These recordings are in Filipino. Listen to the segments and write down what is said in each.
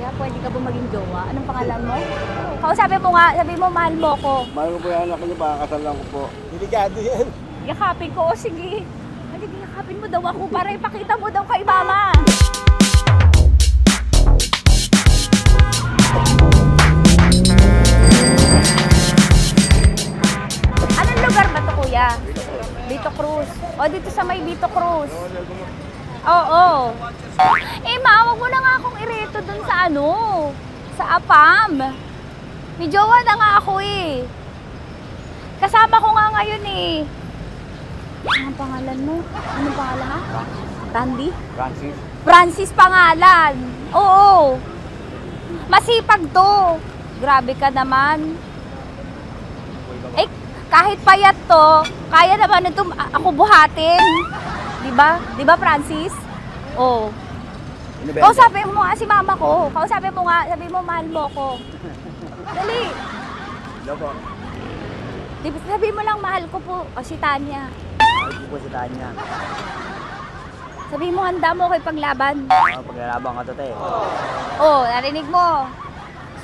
kuya, pwede ka ba maging jowa? Anong pangalan mo? Kausapin mo nga, sabi mo mahal mo ko. Mahal ko po yung anak niyo, pakakasalan ko po. Delikado yan. Yakapin ko, o sige. Halika, yakapin mo daw ako para ipakita mo daw kay mama. Anong lugar ba to, kuya? Vito Cruz. O, dito sa may Vito Cruz. Oo. Eh, ma, wag mo na nga akong ireto dun sa ano, sa APAM. May jowa na nga ako eh. Kasama ko nga ngayon eh. Anong pangalan mo? Anong pangalan ha? Randy? Francis. Francis pangalan. Oo. Masipag to. Grabe ka naman. Eh, kahit payat to, kaya naman ito ako buhatin. Diba? Diba, Francis? Oo. Kausapin mo nga si mama ko. Kausapin mo nga, sabi mo mahal mo ko. Dali. Hello po. Sabi mo lang mahal ko po. O si Tanya. Mahal ko po si Tanya. Sabi mo handa mo kay paglaban. Paglalaban ka to, te. Oh, narinig mo.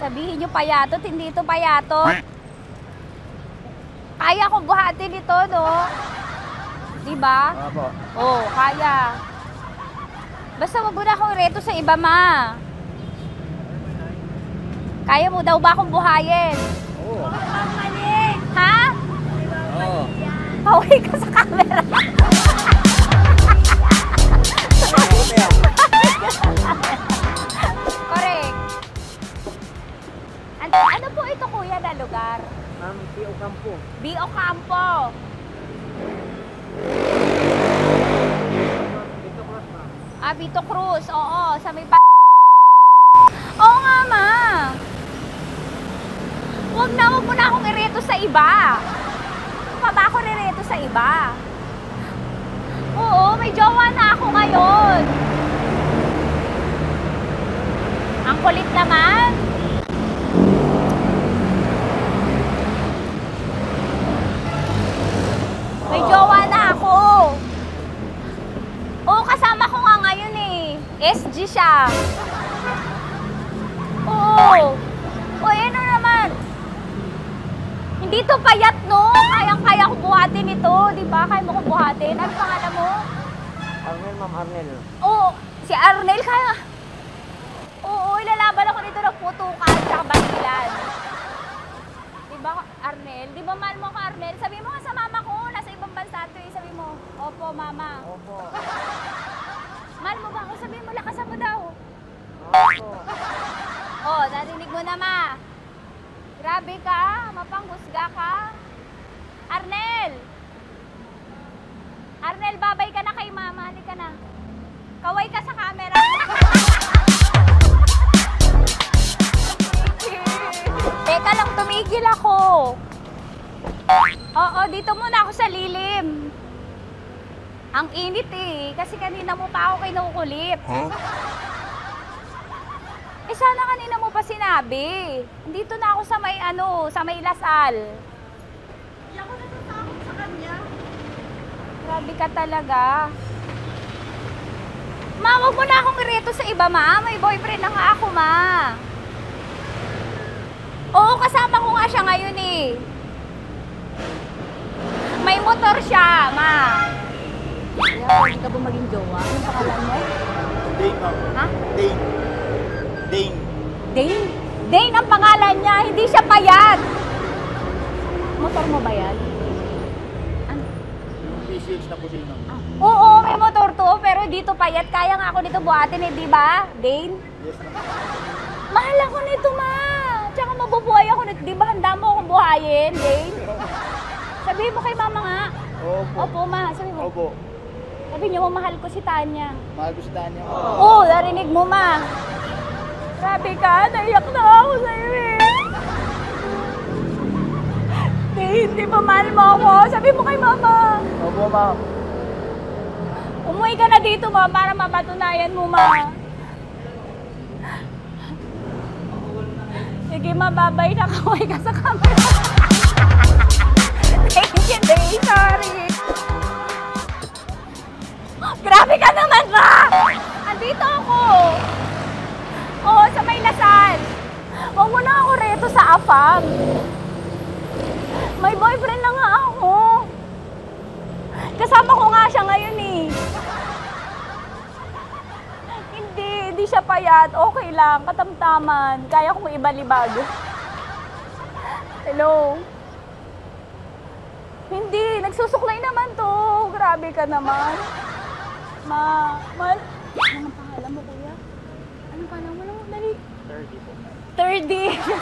Sabihin nyo payatot, hindi ito payatot. Kaya ko buhatin ito, no? Diba? Opo. Oh, kaya. Basta wag mo na akong reto sa iba, ma. Kaya mo daw ba akong buhayin? Oo. Ha? Oo. Paway ka sa camera. Correct. Ano po ito, kuya, na lugar? B.O. Campo. B.O. Campo. Ah, Vito Cruz. Oo, sa may Oo nga, ma. Wag mo na akong ireto sa iba. Pa ba ako ireto sa iba? Oo, may jowa na ako ngayon. Ang kulit naman. May jowa na ako. Oo, kasama ko nga ngayon eh. SG siya. Oo. O, ano naman. Hindi to payat, no? Kayang-kaya ko buhatin ito. Diba? Kaya mo ko buhatin. Ano pangalan mo? Arnel, ma'am, Arnel. Oo. Si Arnel, kaya. Oo, ilalaban ako nito ng putukan at basilan. Diba, Arnel? Diba mahal mo ko, Arnel? Sabi mo nga sa mama ko, nasa ibang bansa ito eh. Sabi mo, opo, mama. Opo. Mahal mo ba ako? Sabi mo, lakasan mo daw. Opo. Oh, narinig mo na, ma. Grabe ka, mapanghusga ka. Arnel! Arnel, babay ka na kay mama. Halika na. Kaway ka sa camera. Teka lang, tumigil ako. Oo, dito muna ako sa lilim. Ang init eh, kasi kanina mo pa ako kinukulit. Huh? Eh sana kanina mo pa sinabi. Dito na ako sa may sa may Lasal. Hindi ako natatakot sa kanya. Grabe ka talaga. Ma, wag mo na akong ireto sa iba, ma. May boyfriend na nga ako, ma. Oo, kasama ko nga siya ngayon eh. May motor siya, ma. Pwede ka ba maging jowa? Anong pangalan mo? Dane, ma'am. Ha? Dane. Dane. Dane? Dane ang pangalan niya, hindi siya payat. Motor mo ba yan? Ano? Yung PCX na pusin, ma'am. Oo, may motor to, pero dito payat. Kaya nga ako nito buhatin eh, di ba? Dane? Yes, ma'am. Mahal ako nito, ma. Tsaka mabubuhay ako nito. Di ba handa mo akong buhayin, Dane? Sabihin mo kay mama nga. Opo. Opo, ma. Sabi mo. Opo. Sabi niyo, mahal ko si Tanya. Mahal ko si Tanya. Oo, narinig mo, ma. Grabe ka, naiyak na ako sa'yo eh. Hindi ba mahal mo ako? Sabi mo kay mama. Opo, ma'am. Umuwi ka na dito, ma, para mapatunayan mo, ma. Sige, ma, babay na. Kaway ka sa camera. Thank you, Day. Sorry. Grabe ka naman, ma! Andito ako. Oo, sa may Lasal. mo na ako reto sa afam. May boyfriend na nga ako. Kasama ko nga siya ngayon eh. Hindi siya payat. Okay lang, katamtaman. Kaya kong ibalibag. Hello? Hindi, nagsusuklay naman to. Grabe ka naman. Anong pangalan mo, kuya? Anong pangalan mo? Dali. 30 po. 30. 30.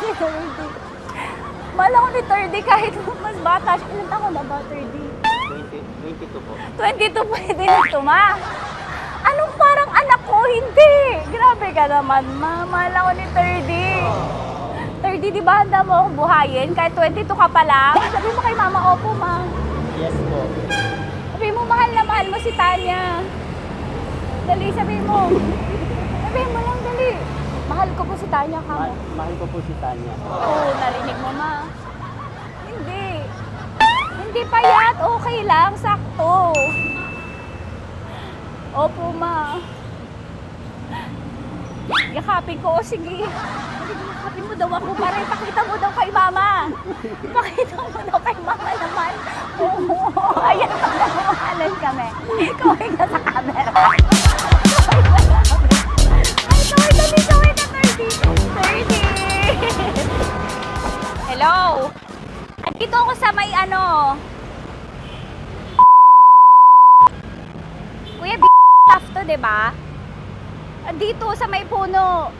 Mahal ako ni 30 kahit mas bata siya. Ilan taon na ba, 30? 22 po. 22 pwede na ito, ma. Anong parang anak ko? Hindi. Grabe ka naman, ma. Mahal ako ni 30. 30, di ba handa mo akong buhayin? Kahit 22 ka pa lang. Sabi mo kay mama, opo, ma. Yes po. Sabi mo, mahal na mahal mo si Tanya. Dali, sabi mo. Sabi mo lang, dali. Mahal ko po si Tanya ka mo. Mahal ko po si Tanya. Oo, narinig mo, ma. Hindi. Hindi payat. Okay lang. Sakto. Opo, ma. Yakapin ko. O, sige. Yakapin mo daw ako para ipakita mo daw kay mama. Ipakita mo daw kay mama naman. Oo. Ayan, magmamahalan kami. Kaway ka sa camera. Ay, kaway ka dito. Kaway ka, 30. Hello. Andito ako sa may ano. Kuya, tough to, diba? Andito sa may puno.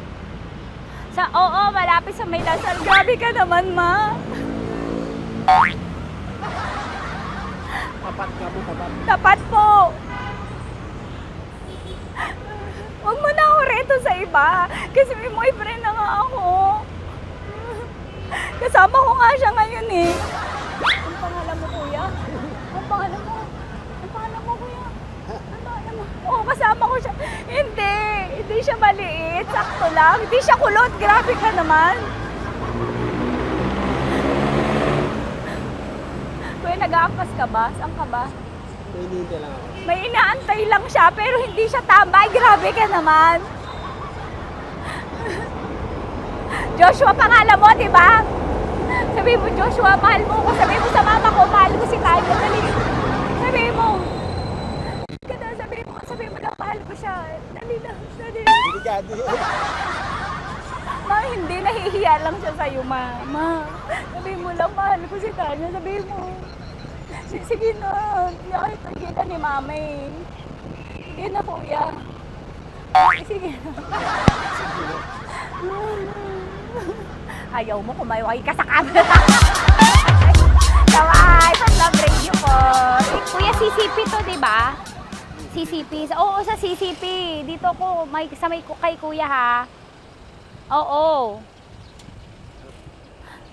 Oo, malapit sa may Lasal. Grabe ka naman, ma. Tapat ka po, tapat. Tapat po. Huwag mo na ako reto sa iba. Kasi may boyfriend na nga ako. Kasama ko nga siya ngayon eh. Ang pangalan mo, kuya? Ang pangalan mo? Ang pangalan mo, kuya? Ang pangalan mo? Oo, kasama ko siya. Hindi siya maliit. Sakto lang. Hindi siya kulot. Grabe ka naman. Kuya, nag-aangkas ka ba? Saan ka ba? Hindi lang ako. May inaantay lang siya, pero hindi siya tambay. Grabe ka naman. Joshua, pangalan mo, di ba? Sabi mo, Joshua, mahal mo ko. Sabi mo sa mama ko, mahal ko si Tanya. Sabi mo. Sabi mo na, mahal ko siya. Dali lang. Delikado yun. Ma, hindi. Nahihiya lang siya sa'yo, ma. Sabi mo lang, mahal ko si Tanya. Sabi mo. Sige na. Hindi ako itagita ni mama eh. Sige na, kuya. Sige na. Ayaw mo, kumayaway ka sa camera. Kawai, from Love Radio po. Kuya, CCP to, di ba? CCP. Oo, sa CCP. Dito ko, kay kuya ha. Oo.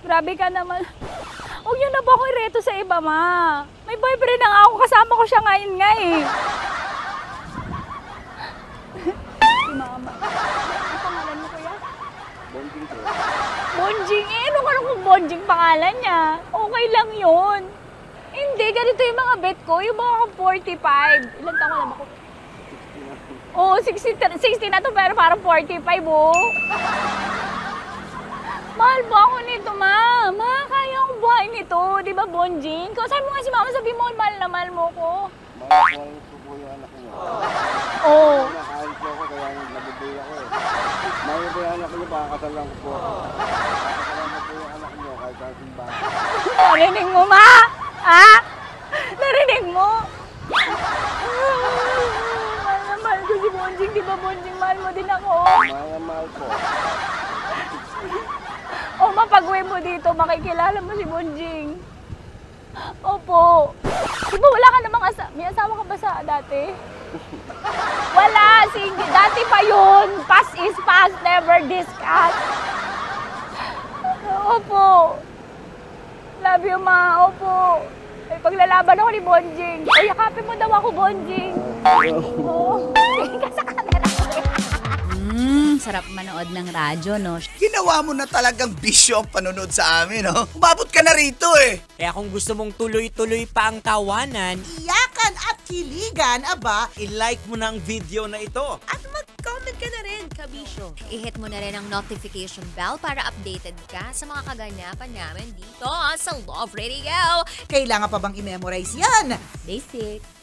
Grabe ka naman. Huwag yun na ba ako ireto sa iba, ma? May boyfriend na nga ako. Kasama ko siya ngayon nga eh. Si mama. Ang pangalan mo, kuya? Bonjing po. Bonjing eh. Ano kung Bonjing pangalan niya? Okay lang yun. Hindi, ganito yung mga bet ko. Yung mga 45. Ilan taon alam ako? Oo, 60 na to pero parang 45, oh. Mahal ba ako nito, ma? Ma, kaya akong buhay nito. Di ba, Bonjing? Sabi mo nga si mama, sabi mo, mahal na mahal mo ko. Mahal ko po yung anak niyo. Oo. Nakahal po ako kaya nabubuhay ako eh. Mahal ko yung anak niyo, pakakasalan ko po. Pakakasalan ko po yung anak niyo kahit sa simbahan. Narinig mo, ma? Ha? Narinig mo? Mahal na mahal ko si Bonjing. Di ba, Bonjing, mahal mo din ako? Mahal na mahal po. O, mapag-uwi mo dito, makikilala mo si Bonjing. Opo. Di ba wala ka namang may asawa ka ba sa dati? Wala, sige. Dati pa yun. Past is past, never discuss. Opo. Love you, ma. Opo. Ay, paglalaban ako ni Bonjing. O, yakapin mo daw ako, Bonjing. Oo. Tingin ka sa camera. Sarap manood ng radyo, no? Ginawa mo na talagang bisyo ang panonood sa amin, no? Umabot ka na rito, eh. Kaya kung gusto mong tuloy-tuloy pa ang tawanan, Iyakan at kiligan, aba, i-like mo na ang video na ito. at mag-comment ka na rin, serbisyo. I-hit mo na rin ang notification bell para updated ka sa mga kaganapan namin dito sa Love Radio. Kailangan pa bang i-memorize yan? Basic.